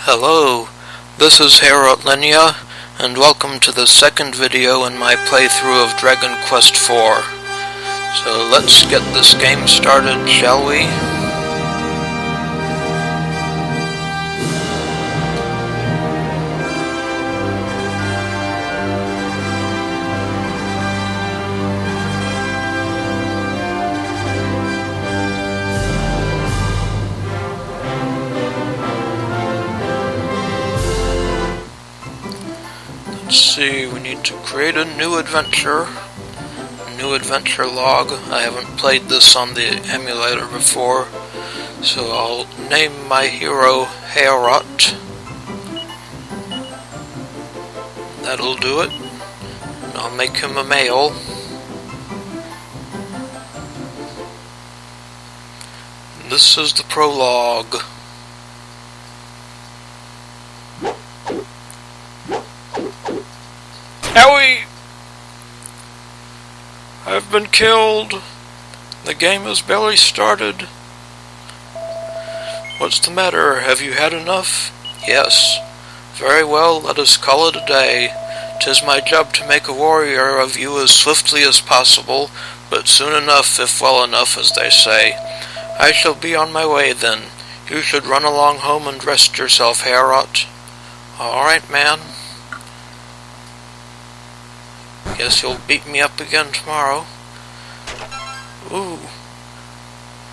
Hello, this is Heorot, and welcome to the second video in my playthrough of Dragon Quest IV. So let's get this game started, shall we? Let's see, we need to create a new adventure log. I haven't played this on the emulator before, so I'll name my hero Heorot. That'll do it. And I'll make him a male. This is the prologue. Owie! I've been killed. The game has barely started. What's the matter? Have you had enough? Yes. Very well, let us call it a day. 'Tis my job to make a warrior of you as swiftly as possible, but soon enough, if well enough, as they say. I shall be on my way then. You should run along home and rest yourself, Heorot. All right, man. Guess you'll beat me up again tomorrow. Ooh.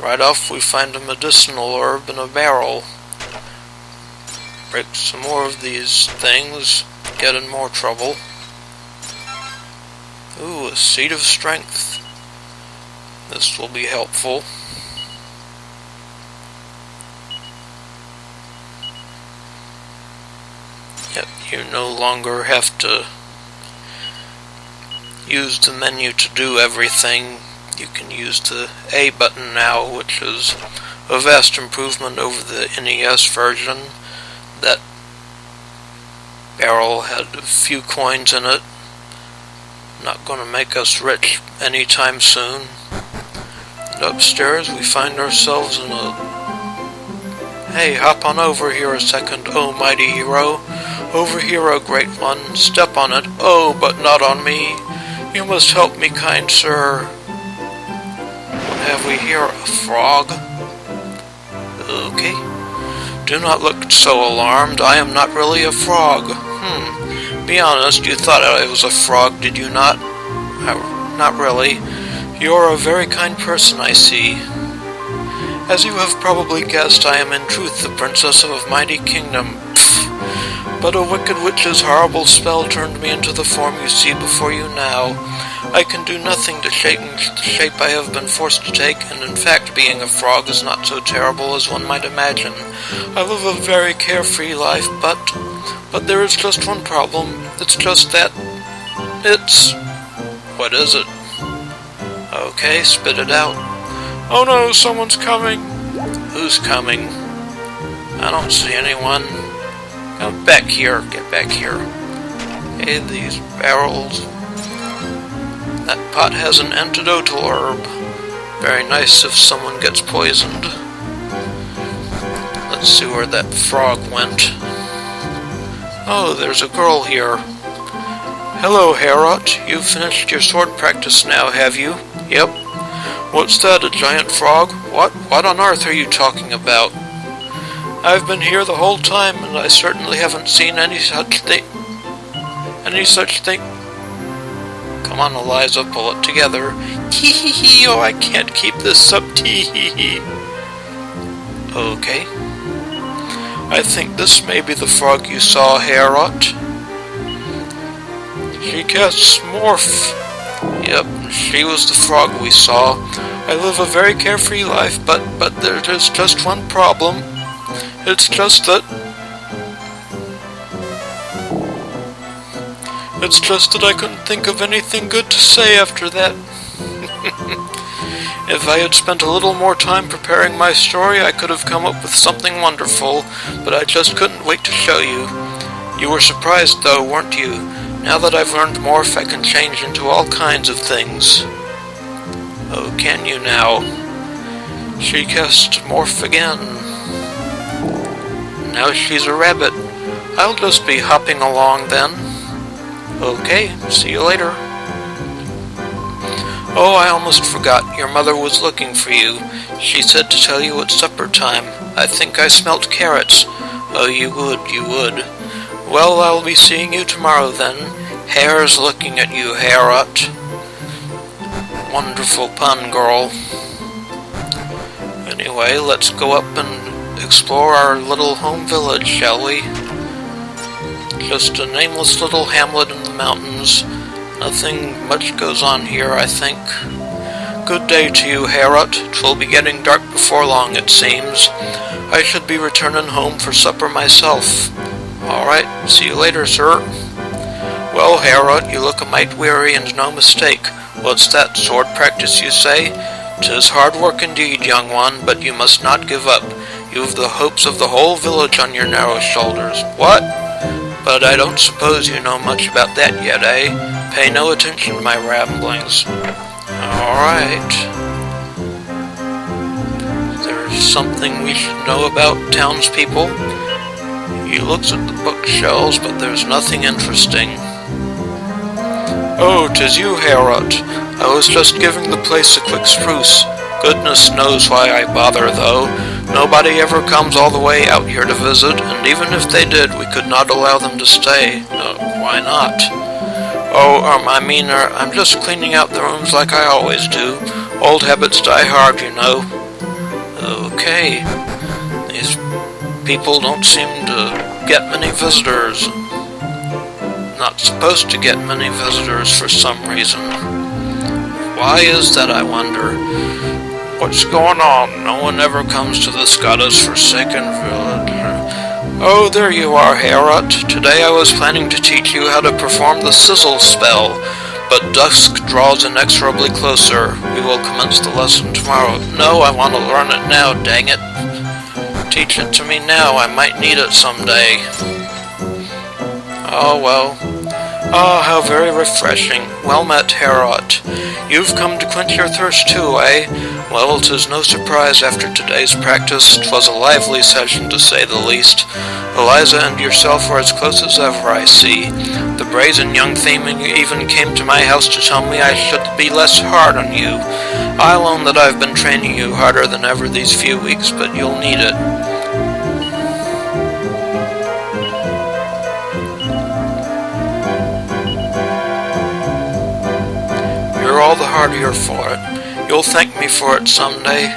Right off we find a medicinal herb in a barrel. Break some more of these things, get in more trouble. Ooh, a seed of strength. This will be helpful. Yep, you no longer have to use the menu to do everything. You can use the A button now, which is a vast improvement over the NES version. That barrel had a few coins in it. Not going to make us rich anytime soon. And upstairs we find ourselves in a... Hey, hop on over here a second, oh mighty hero. Over here, oh great one. Step on it. Oh, but not on me. You must help me, kind sir. What have we here? A frog? Okay. Do not look so alarmed. I am not really a frog. Be honest, you thought I was a frog, did you not? Not really. You're a very kind person, I see. As you have probably guessed, I am in truth the princess of a mighty kingdom. But a wicked witch's horrible spell turned me into the form you see before you now. I can do nothing to change the shape I have been forced to take, and in fact being a frog is not so terrible as one might imagine. I live a very carefree life, but there is just one problem. It's just that... What is it? Okay, spit it out. Oh no, someone's coming! Who's coming? I don't see anyone. Come back here, get back here. Hey, these barrels. That pot has an antidotal herb. Very nice if someone gets poisoned. Let's see where that frog went. Oh, there's a girl here. Hello, Heorot. You've finished your sword practice now, have you? Yep. What's that, a giant frog? What on earth are you talking about? I've been here the whole time, and I certainly haven't seen any such thing. Come on, Eliza, pull it together. Tee-hee-hee, oh, I can't keep this up, tee-hee-hee. Okay. I think this may be the frog you saw, Heorot. She casts Morph. Yep, she was the frog we saw. I live a very carefree life, but there's just one problem. It's just that I couldn't think of anything good to say after that. If I had spent a little more time preparing my story, I could have come up with something wonderful, but I just couldn't wait to show you. You were surprised though, weren't you? Now that I've learned Morph, I can change into all kinds of things. Oh, can you now? She cast Morph again. Now she's a rabbit. I'll just be hopping along then. Okay, see you later. Oh, I almost forgot. Your mother was looking for you. She said to tell you it's supper time. I think I smelt carrots. Oh, you would. Well, I'll be seeing you tomorrow then. Hare's looking at you, Heorot. Wonderful pun, girl. Anyway, let's go up and explore our little home village, shall we? Just a nameless little hamlet in the mountains. Nothing much goes on here, I think. Good day to you, Heorot. 'Twill be getting dark before long, it seems. I should be returning home for supper myself. Alright, see you later, sir. Well, Heorot, you look a mite weary and no mistake. What's that, sword practice, you say? 'Tis hard work indeed, young one, but you must not give up. You've the hopes of the whole village on your narrow shoulders. What? But I don't suppose you know much about that yet, eh? Pay no attention to my ramblings. Alright. There's something we should know about townspeople. He looks at the bookshelves, but there's nothing interesting. Oh, 'tis you, Heorot. I was just giving the place a quick spruce. Goodness knows why I bother, though. Nobody ever comes all the way out here to visit, and even if they did, we could not allow them to stay. Why not? Oh, I'm just cleaning out the rooms like I always do. Old habits die hard, you know. Okay. These people don't seem to get many visitors. Not supposed to get many visitors for some reason. Why is that, I wonder? What's going on? No one ever comes to this goddess forsaken village. Oh, there you are, Heorot. Today I was planning to teach you how to perform the sizzle spell, but dusk draws inexorably closer. We will commence the lesson tomorrow. No, I want to learn it now, dang it. Teach it to me now, I might need it someday. Oh, well. Ah, how very refreshing. Well met, Heorot. You've come to quench your thirst too, eh? Well, 'tis no surprise after today's practice. 'Twas a lively session, to say the least. Eliza and yourself are as close as ever, I see. The brazen young thing even came to my house to tell me I should be less hard on you. I'll own that I've been training you harder than ever these few weeks, but you'll need it. You're all the hardier for it. You'll thank me for it someday.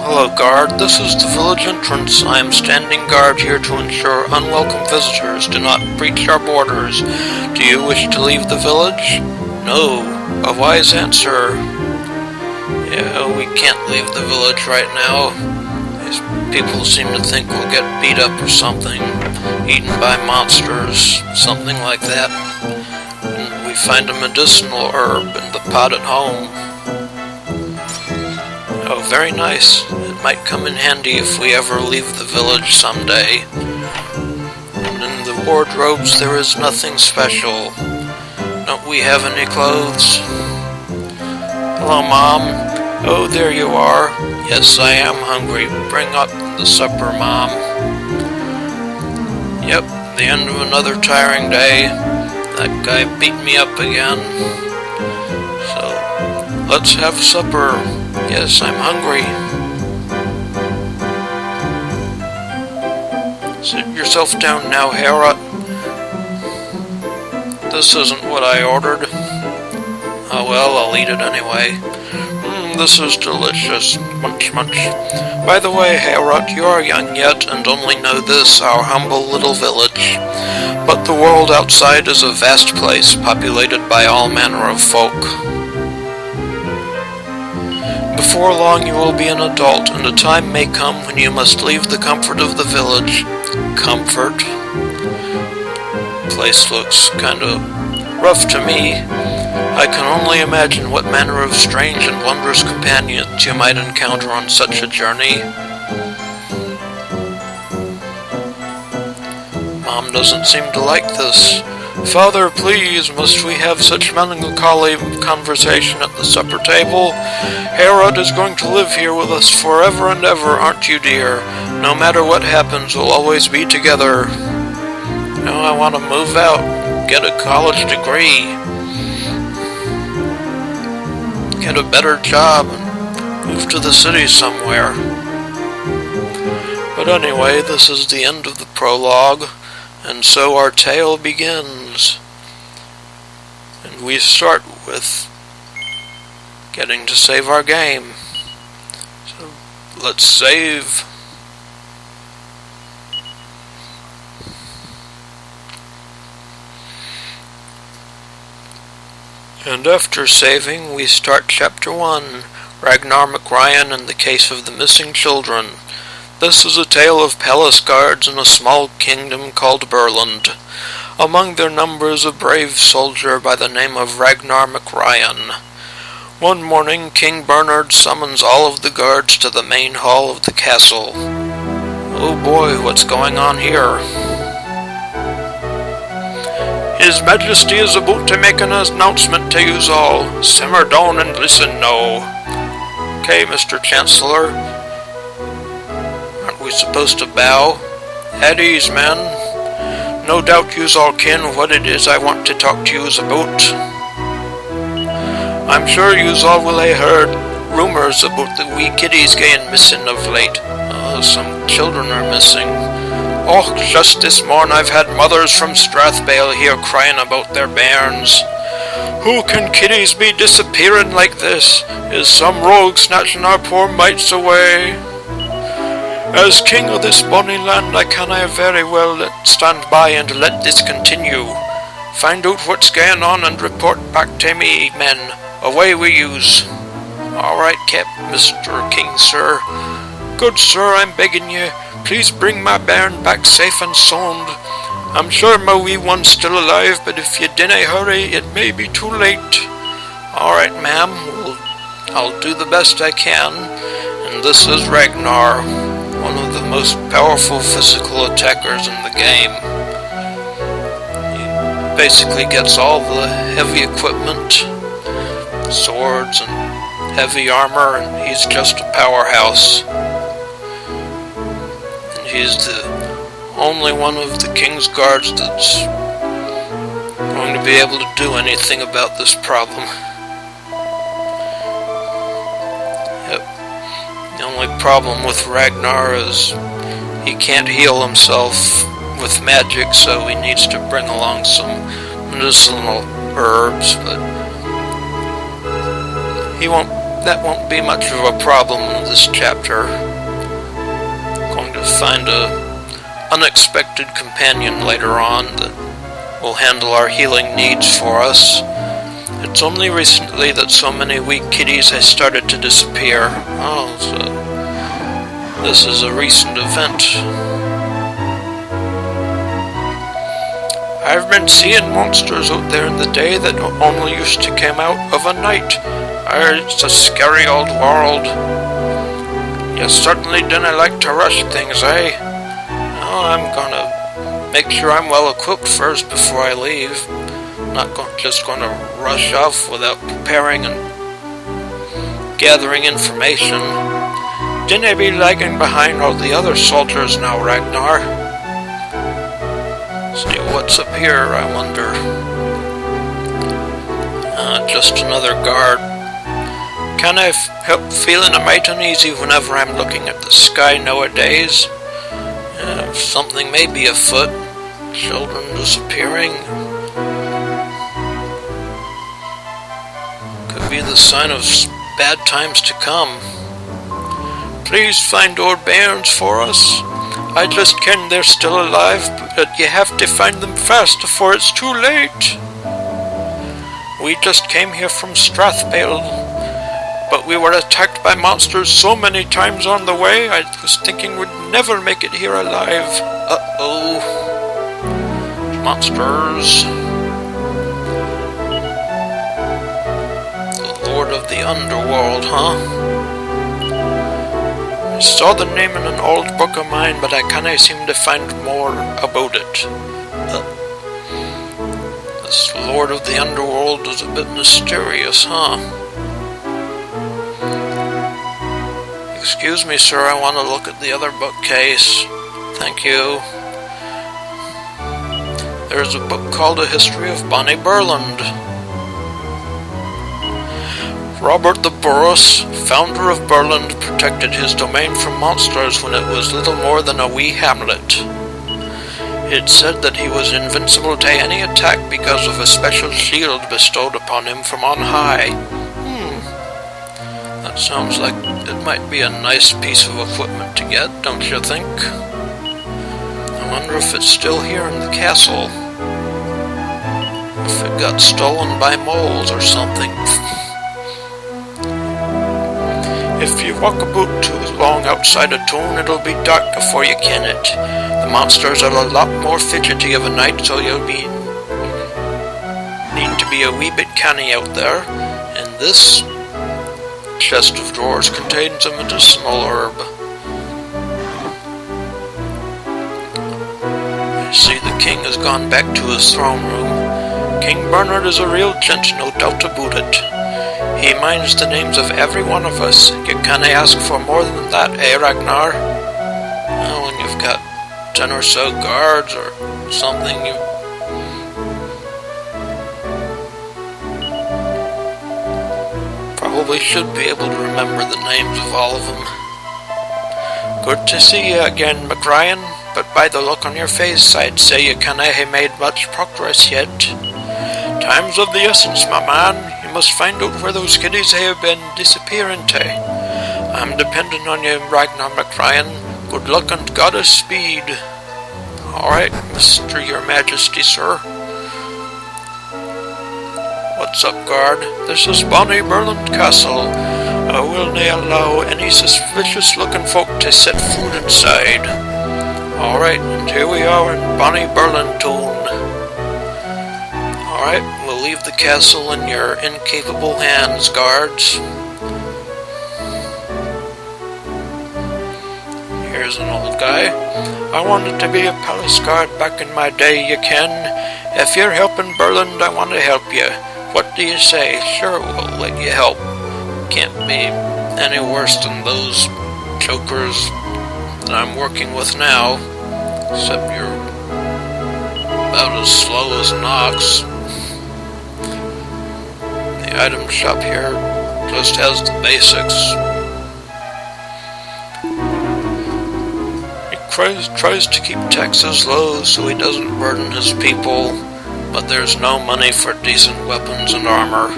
Hello, guard. This is the village entrance. I am standing guard here to ensure unwelcome visitors do not breach our borders. Do you wish to leave the village? No. A wise answer. Yeah, we can't leave the village right now. These people seem to think we'll get beat up or something. Eaten by monsters. Something like that. And we find a medicinal herb in the pot at home. Oh, very nice. It might come in handy if we ever leave the village someday. And in the wardrobes there is nothing special. Don't we have any clothes? Hello, Mom. Oh, there you are. Yes, I am hungry. Bring up the supper, Mom. Yep, the end of another tiring day. That guy beat me up again. So, let's have supper. Yes, I'm hungry. Sit yourself down now, Heorot. This isn't what I ordered. Oh well, I'll eat it anyway. This is delicious. Munch, munch. By the way, Heorot, you are young yet, and only know this, our humble little village. But the world outside is a vast place, populated by all manner of folk. Before long you will be an adult, and a time may come when you must leave the comfort of the village. Comfort? Place looks kinda rough to me. I can only imagine what manner of strange and wondrous companions you might encounter on such a journey. Mom doesn't seem to like this. Father, please, must we have such melancholy conversation at the supper table? Heorot is going to live here with us forever and ever, aren't you, dear? No matter what happens, we'll always be together. No, I want to move out, get a college degree, get a better job, and move to the city somewhere. But anyway, this is the end of the prologue. And so our tale begins, and we start with getting to save our game. So let's save. And after saving, we start Chapter 1, Ragnar McRyan and the Case of the Missing Children. This is a tale of palace guards in a small kingdom called Burland. Among their numbers a brave soldier by the name of Ragnar McRyan. One morning King Bernard summons all of the guards to the main hall of the castle. Oh boy, what's going on here? His Majesty is about to make an announcement to yous all. Simmer down and listen now. Okay, Mr. Chancellor. Aren't we supposed to bow? At ease, men. No doubt yous all ken what it is I want to talk to yous about. I'm sure yous all will hae heard rumors about the wee kiddies gaeing missing of late. Some children are missing. Oh, just this morn I've had mothers from Strathbale here crying about their bairns. Who can kiddies be disappearing like this? Is some rogue snatching our poor mites away? As king of this bonny land, I canna very well stand by and let this continue. Find out what's going on and report back to me, men. Away we yous. All right, Mr. King, sir. Good sir, I'm begging you, please bring my bairn back safe and sound. I'm sure my wee one's still alive, but if you dinna hurry, it may be too late. All right, ma'am, I'll do the best I can. And this is Ragnar, one of the most powerful physical attackers in the game. He basically gets all the heavy equipment, swords and heavy armor, and he's just a powerhouse. And he's the only one of the king's guards that's going to be able to do anything about this problem. The only problem with Ragnar is he can't heal himself with magic, so he needs to bring along some medicinal herbs, but that won't be much of a problem in this chapter. Going to find a unexpected companion later on that will handle our healing needs for us. It's only recently that so many weak kiddies have started to disappear. Oh, so this is a recent event. I've been seeing monsters out there in the day that only used to come out of a night. It's a scary old world. You certainly didn't like to rush things, eh? Oh, I'm gonna make sure I'm well equipped first before I leave. Not just going to rush off without preparing and gathering information. Didn't I be lagging behind all the other soldiers now, Ragnar? See, what's up here, I wonder? Just another guard. Can I help feeling a mite uneasy whenever I'm looking at the sky nowadays? Something may be afoot. Children disappearing. Could be the sign of bad times to come. Please find old bairns for us. I just ken they're still alive, but you have to find them fast before it's too late. We just came here from Strathbale, but we were attacked by monsters so many times on the way, I was thinking we'd never make it here alive. Uh-oh. Monsters. The Lord of the Underworld, huh? I saw the name in an old book of mine, but I can't seem to find more about it. This Lord of the Underworld is a bit mysterious, huh? Excuse me, sir, I want to look at the other bookcase. Thank you. There's a book called A History of Bonnie Burland. Robert the Burrus, founder of Burland, protected his domain from monsters when it was little more than a wee hamlet. It said that he was invincible to any attack because of a special shield bestowed upon him from on high. That sounds like it might be a nice piece of equipment to get, don't you think? I wonder if it's still here in the castle. If it got stolen by moles or something. If you walk about too long outside a town, it'll be dark before you ken it. The monsters are a lot more fidgety of a night, so you'll need to be a wee bit canny out there. And this chest of drawers contains a medicinal herb. I see the king has gone back to his throne room. King Bernard is a real gent, no doubt about it. He minds the names of every one of us. You can't ask for more than that, eh, Ragnar? Well, when you've got 10 or so guards or something, you probably should be able to remember the names of all of them. Good to see you again, McRyan, but by the look on your face, I'd say you can't have made much progress yet. Time's of the essence, my man. You must find out where those kiddies have been disappearing to. I'm depending on you, Ragnar McRyan. Good luck and goddess speed. Alright, Mr. Your Majesty, sir. What's up, guard? This is Bonnie Burland Castle. I will not allow any suspicious-looking folk to set foot inside. Alright, and here we are in Bonnie Burland town. Alright, we'll leave the castle in your incapable hands, guards. Here's an old guy. I wanted to be a palace guard back in my day, you can. If you're helping Burland, I want to help you. What do you say? Sure, we'll let you help. Can't be any worse than those chokers that I'm working with now. Except you're about as slow as an ox. The item shop here just has the basics. He tries to keep taxes low so he doesn't burden his people, but there's no money for decent weapons and armor.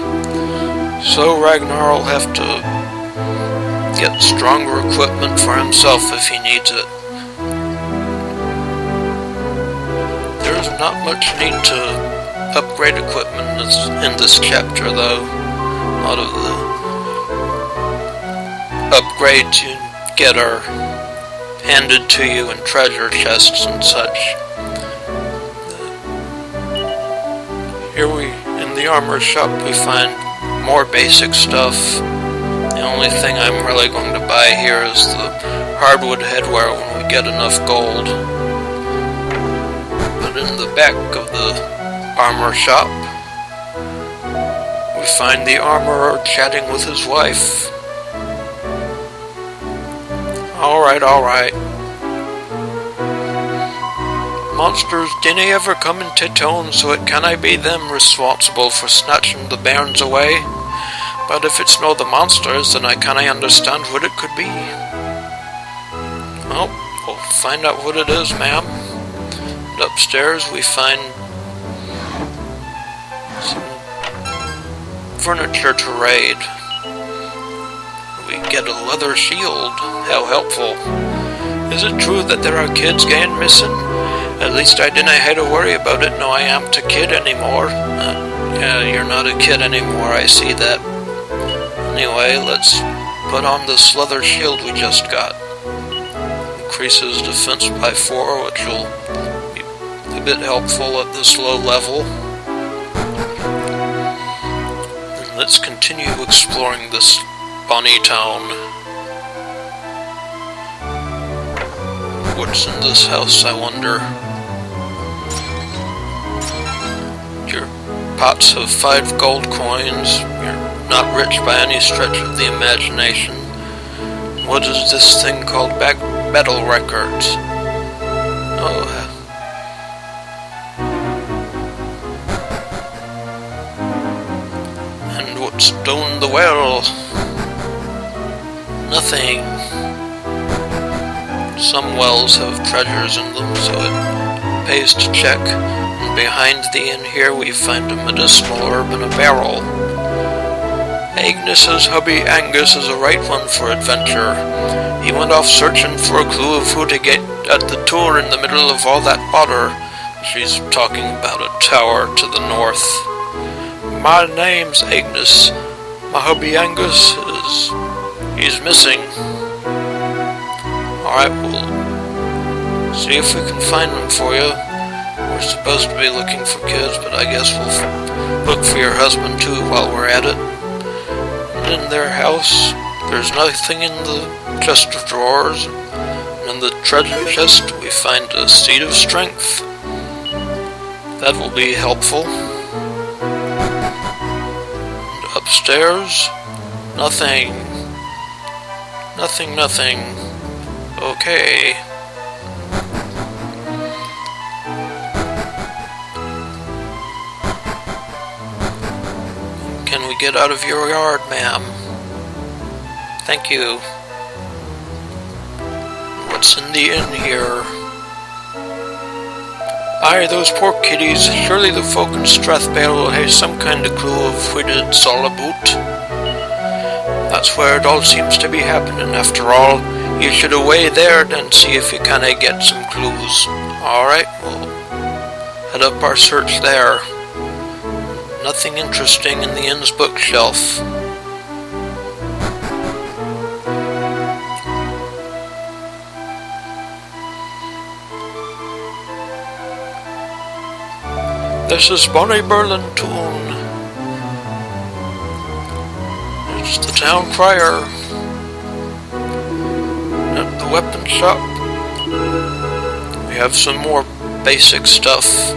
So Ragnar will have to get stronger equipment for himself if he needs it. There's not much need to upgrade equipment in this chapter, though. A lot of the upgrades you get are handed to you in treasure chests and such. Here in the armor shop, we find more basic stuff. The only thing I'm really going to buy here is the hardwood headwear when we get enough gold. But in the back of the armor shop, we find the armorer chatting with his wife. Alright. Monsters dinna ever come into town, so it canna be them responsible for snatching the bairns away. But if it's no the monsters, then I canna understand what it could be. Well, we'll find out what it is, ma'am. And upstairs we find some furniture to raid. We get a leather shield. How helpful. Is it true that there are kids going missing? At least I didn't have to worry about it. No, I am't a kid anymore. Yeah, you're not a kid anymore, I see that. Anyway, let's put on this leather shield we just got. Increases defense by 4, which will be a bit helpful at this low level. And let's continue exploring this bonny town. what's in this house, I wonder. Your pots have 5 gold coins. You're not rich by any stretch of the imagination. What is this thing called? Battle records. Oh. And what's down the well? Nothing. Some wells have treasures in them, so it pays to check. And behind the inn here we find a medicinal herb in a barrel. Agnes's hubby Angus is a right one for adventure. He went off searching for a clue of who to get at the tour in the middle of all that bother. She's talking about a tower to the north. My name's Agnes. My hubby Angus he's missing. Alright, we'll see if we can find him for you. We're supposed to be looking for kids, but I guess we'll look for your husband too while we're at it. In their house, there's nothing in the chest of drawers, and in the treasure chest we find a seed of strength. That will be helpful. And upstairs, nothing. Nothing. Okay. Can we get out of your yard, ma'am? Thank you. What's in the inn here? Aye, those poor kiddies. Surely the folk in Strathbale will have some kind of clue of what it's all about. That's where it all seems to be happening after all. You should away there and see if you canna get some clues. Alright, we'll head up our search there. Nothing interesting in the inn's bookshelf. This is Bonnie Burland Toon. It's the town crier. At the weapon shop, we have some more basic stuff.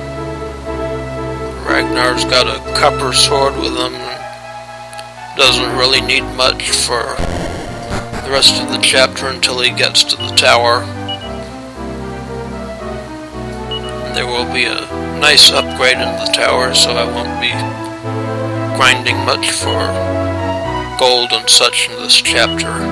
Ragnar's got a copper sword with him. Doesn't really need much for the rest of the chapter until he gets to the tower. And there will be a nice upgrade in the tower, so I won't be grinding much for gold and such in this chapter.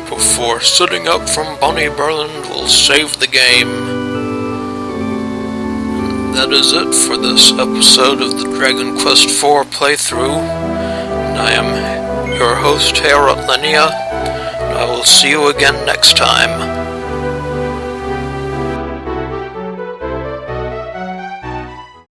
Before sitting up from Bonnie Burland, we'll save the game. And that is it for this episode of the Dragon Quest IV playthrough. And I am your host, Heorot. I will see you again next time.